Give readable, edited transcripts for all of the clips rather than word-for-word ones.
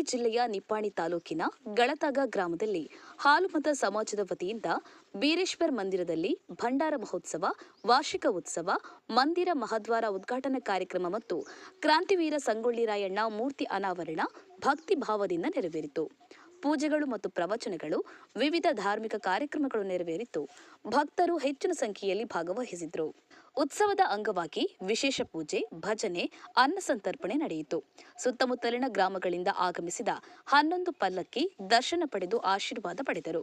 ಬೆಳಗಾವಿ ಜಿಲ್ಲೆಯ ನಿಪ್ಪಾಣಿ ತಾಲೂಕಿನ ಗಳತಗ ಗ್ರಾಮದಲ್ಲಿ ಹಾಲುಮತ ಸಮಾಜದ ವತಿಯಿಂದ ಬೀರೇಶ್ವರ್ ಮಂದಿರದಲ್ಲಿ ಭಂಡಾರ ಮಹೋತ್ಸವ, ವಾರ್ಷಿಕ ಉತ್ಸವ, ಮಂದಿರ ಮಹಾದ್ವಾರ ಉದ್ಘಾಟನಾ ಕಾರ್ಯಕ್ರಮ ಮತ್ತು ಕ್ರಾಂತಿವೀರ ಸಂಗೊಳ್ಳಿ ರಾಯಣ್ಣ ಮೂರ್ತಿ ಅನಾವರಣ ಭಕ್ತಿ ಭಾವದಿಂದ ನೆರವೇರಿತು. ಪೂಜೆಗಳು ಮತ್ತು ಪ್ರವಚನಗಳು, ವಿವಿಧ ಧಾರ್ಮಿಕ ಕಾರ್ಯಕ್ರಮಗಳು ನೆರವೇರಿತು. ಭಕ್ತರು ಹೆಚ್ಚಿನ ಸಂಖ್ಯೆಯಲ್ಲಿ ಭಾಗವಹಿಸಿದ್ರು. ಉತ್ಸವದ ಅಂಗವಾಗಿ ವಿಶೇಷ ಪೂಜೆ, ಭಜನೆ, ಅನ್ನ ಸಂತರ್ಪಣೆ ನಡೆಯಿತು. ಸುತ್ತಮುತ್ತಲಿನ ಗ್ರಾಮಗಳಿಂದ ಆಗಮಿಸಿದ 11 ಪಲ್ಲಕ್ಕಿ ದರ್ಶನ ಪಡೆದು ಆಶೀರ್ವಾದ ಪಡೆದರು.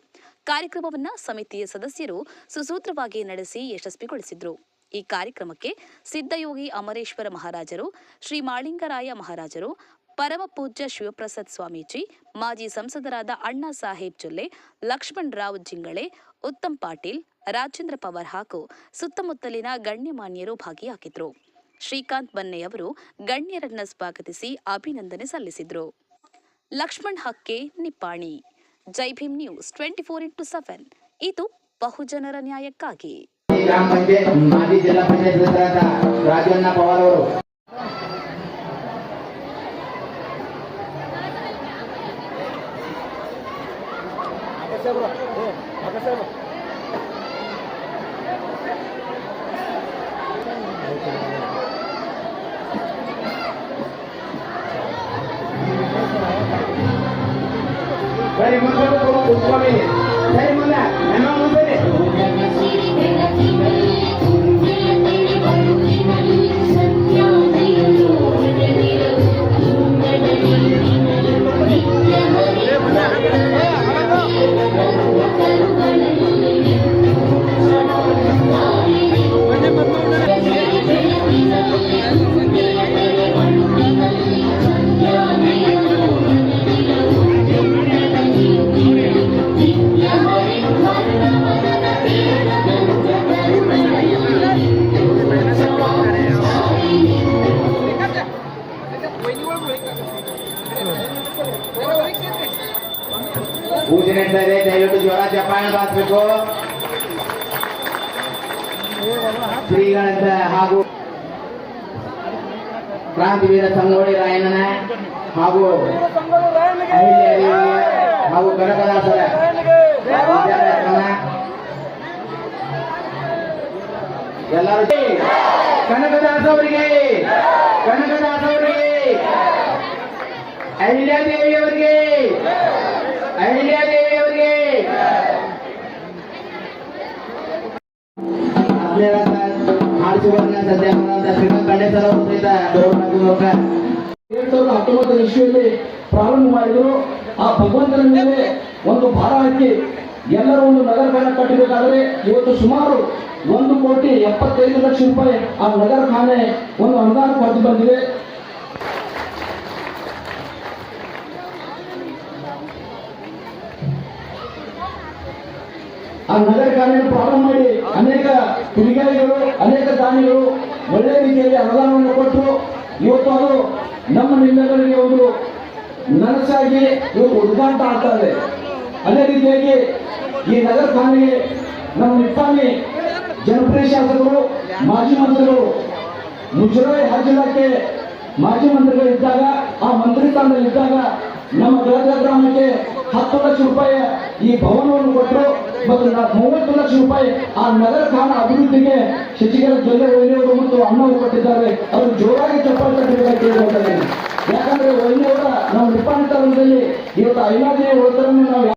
ಕಾರ್ಯಕ್ರಮವನ್ನು ಸಮಿತಿಯ ಸದಸ್ಯರು ಸುಸೂತ್ರವಾಗಿ ನಡೆಸಿ ಯಶಸ್ವಿಗೊಳಿಸಿದ್ರು. ಈ ಕಾರ್ಯಕ್ರಮಕ್ಕೆ ಸಿದ್ದಯೋಗಿ ಅಮರೇಶ್ವರ ಮಹಾರಾಜರು, ಶ್ರೀ ಮಾಳಿಂಗರಾಯ ಮಹಾರಾಜರು, ಪರಮ ಪೂಜ್ಯ ಶಿವಪ್ರಸಾದ್ ಸ್ವಾಮೀಜಿ, ಮಾಜಿ ಸಂಸದರಾದ ಅಣ್ಣಾ ಸಾಹೇಬ್ ಜೊಲ್ಲೆ, ಲಕ್ಷ್ಮಣ್ ರಾವ್ ಜಿಂಗಳೆ, ಉತ್ತಮ್ ಪಾಟೀಲ್, ರಾಜೇಂದ್ರ ಪವಾರ್ ಹಾಗೂ ಸುತ್ತಮುತ್ತಲಿನ ಗಣ್ಯಮಾನ್ಯರು ಭಾಗಿಯಾಗಿದ್ದರು. ಶ್ರೀಕಾಂತ್ ಬನ್ನೆಯವರು ಗಣ್ಯರನ್ನ ಸ್ವಾಗತಿಸಿ ಅಭಿನಂದನೆ ಸಲ್ಲಿಸಿದರು. ಲಕ್ಷ್ಮಣ್ ಹಕ್ಕೆ, ನಿಪ್ಪಾಣಿ. ಜೈ ಭೀಮ್ ನ್ಯೂಸ್ 24x7 ಇದು ಬಹುಜನರ ನ್ಯಾಯಕ್ಕಾಗಿ. ಮಾಜಿ ಜಿಲ್ಲಾ ಪಂಚಾಯತ್ ಸದಸ್ಯರಾದ ರಾಜಣ್ಣ ಪವಾರ್ ಅವರು ಸರಿ ಮುಂದೆ ಪೂಜೆ ನಡೀತಾ ಇದೆ. ದಯವಿಟ್ಟು ಜೋರ ಚಪ್ಪಾಳೆ ಬಾರಿಸಬೇಕು. ಶ್ರೀಗಳಂತ ಹಾಗೂ ಕ್ರಾಂತಿವೀರ ಸಂಗೊಳ್ಳಿ ರಾಯಣ್ಣನ ಹಾಗೂ ಹಾಗೂ ಕನಕದಾಸರ ಎಲ್ಲರೂ ಕನಕದಾಸ ಅವರಿಗೆ, ಕನಕದಾಸ ಅವರಿಗೆ, ಅಹಿಲ್ಯಾದೇವಿ ಅವರಿಗೆ, ಅಹಿಲ್ಯಾದೇವಿ ಅವರಿಗೆ ಆಡಿಸುವನ್ನ ಸದ್ಯ ಶ್ರೀಕಾಂತ್ ಖಂಡೇಶ್ವರ ಅವರು ಸಹಿತ 2019 ಇಸ್ವಿಯಲ್ಲಿ ಪ್ರಾರಂಭ ಮಾಡಿದ್ರು. ಆ ಭಗವಂತನ ಮೇಲೆ ಒಂದು ಭಾರ ಹಾಕಿ ಎಲ್ಲರೂ ಒಂದು ನಗರಖಾನೆ ಕಟ್ಟಬೇಕಾದ್ರೆ ಇವತ್ತು ಸುಮಾರು 1,75,00,000 ರೂಪಾಯಿ ಆ ನಗರಖಾನೆ ಒಂದು ಅನುದಾನ ಪಡೆದು ಬಂದಿದೆ. ಆ ನಗರಖಾನೆಯನ್ನು ಪ್ರಾರಂಭ ಮಾಡಿ ಅನೇಕ ಕಿಡಿಗೇಡಿಗಳು, ಅನೇಕ ದಾನಿಗಳು ಒಳ್ಳೆ ರೀತಿಯಲ್ಲಿ ಅನುದಾನವನ್ನು ಕೊಟ್ಟು ಇವತ್ತು ಅದು ನಮ್ಮ ನಿಮ್ಮೆಲ್ಲರಿಗೆ ಒಂದು ನನಸಾಗಿ ಇವತ್ತು ಉದ್ಘಾಟನೆ ಆಗ್ತಾ ಇದೆ. ಅದೇ ರೀತಿಯಾಗಿ ಈ ನಗರಖಾನೆಗೆ ನಮ್ಮ ನಿಪ್ಪಾಣಿ ಜನಪ್ರಿಯ ಶಾಸಕರು, ಮಾಜಿ ಮಂತ್ರಿಗಳು ಮುಜರಾಯಿ ಹಜ್ ಇಲಾಖೆ ಮಾಜಿ ಮಂತ್ರಿಗಳಿದ್ದಾಗ, ಆ ಮಂತ್ರಿ ಸ್ಥಾನದಲ್ಲಿದ್ದಾಗ ನಮ್ಮ ಗಳತಗ ಗ್ರಾಮಕ್ಕೆ 10 ಲಕ್ಷ ರೂಪಾಯಿ ಈ ಭವನವನ್ನು ಕೊಟ್ಟರು ಮತ್ತು 30 ಲಕ್ಷ ರೂಪಾಯಿ ಆ ನಗರಖಾನೆ ಅಭಿವೃದ್ಧಿಗೆ ಶಶಿಕಲಾ ಜೊಲ್ಲೆ ವೈನಿಯವರು ಮತ್ತು ಅಣ್ಣವರು ಕೊಟ್ಟಿದ್ದಾರೆ. ಅವರು ಜೋರಾಗಿ ಚಪ್ಪಾಳೆ ತಟ್ಟಬೇಕಾಗಿ. ಯಾಕಂದ್ರೆ ವೈನಿಯವರ ನಮ್ಮ ನಿಪ್ಪಾಣಿ ತಾಲೂಕಿನಲ್ಲಿ ಇವತ್ತು ಐನಾದಿಯ ಒತ್ತಡವನ್ನು ನಾವು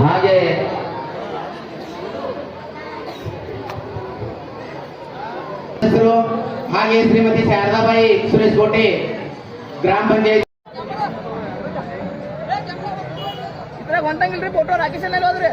ಹಾಗೆ ಹಾಗೆ ಶ್ರೀಮತಿ ಶಾರದಾಬಾಯಿ ಸುರೇಶ್ ಕೋಟೆ ಗ್ರಾಮ ಪಂಚಾಯತ್ ಹೊಂಟಂಗಿಲ್ರಿ ಫೋಟೋ ರಾಕೇಶ್ ಹೋದ್ರಿ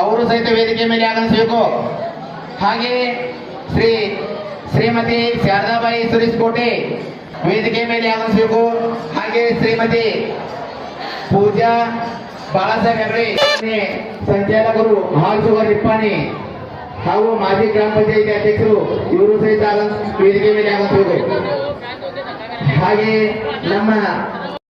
ಅವರು ಸಹಿತ ವೇದಿಕೆ ಮೇಲೆ ಆಗಮಿಸಬೇಕು. ಹಾಗೆ ಶ್ರೀಮತಿ ಶಾರದಾಬಾಯಿ ಸುರೇಶ್ ಕೋಟೆ ವೇದಿಕೆ ಮೇಲೆ ಆಗಮಿಸಬೇಕು. ಹಾಗೆ ಶ್ರೀಮತಿ ಪೂಜಾ ಬಾಳಾಸಾಹೇಬ್ ಹೆಗಡೆ ಸಂಚಾಲಕರು ಹಾಲ್ಸುಗರ್ ನಿಪ್ಪಾಣಿ ಹಾಗೂ ಮಾಜಿ ಗ್ರಾಮ ಪಂಚಾಯಿತಿ ಅಧ್ಯಕ್ಷರು ಇವರು ಸಹಿತ ವೇದಿಕೆ ಮೇಲೆ ಆಗಮಿಸಬೇಕು. ಹಾಗೆ ನಮ್ಮ